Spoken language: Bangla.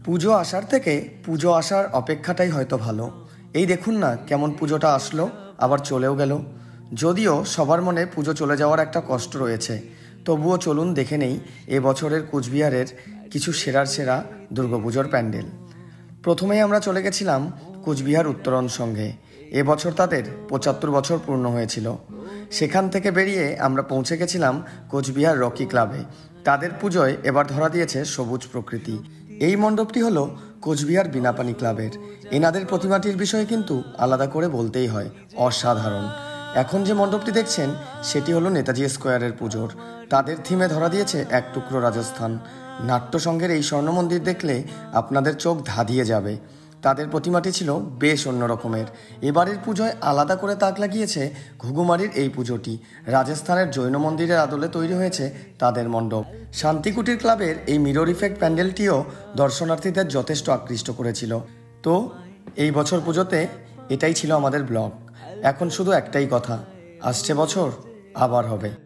পুজো আসার থেকে পুজো আসার অপেক্ষাটাই হয়তো ভালো। এই দেখুন না কেমন পুজোটা আসলো, আবার চলেও গেল। যদিও সবার মনে পুজো চলে যাওয়ার একটা কষ্ট রয়েছে, তবুও চলুন দেখে নেই এবছরের কোচবিহারের কিছু সেরার সেরা দুর্গাপুজোর প্যান্ডেল। প্রথমেই আমরা চলে গেছিলাম কোচবিহার উত্তরণ সংঘে। এবছর তাদের ৭৫ বছর পূর্ণ হয়েছিল। সেখান থেকে বেরিয়ে আমরা পৌঁছে গেছিলাম কোচবিহার রকি ক্লাবে। তাদের পুজোয় এবার ধরা দিয়েছে সবুজ প্রকৃতি। এই মণ্ডপটি হলো কোচবিহার বিনাপানি ক্লাবের। এনাদের প্রতিমাটির বিষয়ে কিন্তু আলাদা করে বলতেই হয়, অসাধারণ। এখন যে মণ্ডপটি দেখছেন সেটি হলো নেতাজি স্কোয়ারের পুজোর। তাদের থিমে ধরা দিয়েছে এক টুকরো রাজস্থান। নাট্যসংঘের এই স্বর্ণ মন্দির দেখলে আপনাদের চোখ ধাঁধিয়ে যাবে। তাদের প্রতিমাটি ছিল বেশ অন্য রকমের। এবারের পুজোয় আলাদা করে তাক লাগিয়েছে ঘুঘুমারির এই পুজোটি। রাজস্থানের জৈন মন্দিরের আদলে তৈরি হয়েছে তাদের মণ্ডপ। শান্তিকুটির ক্লাবের এই মিরর ইফেক্ট প্যান্ডেলটিও দর্শনার্থীদের যথেষ্ট আকৃষ্ট করেছিল। তো এই বছর পুজোতে এটাই ছিল আমাদের ব্লগ। এখন শুধু একটাই কথা, আসছে বছর আবার হবে।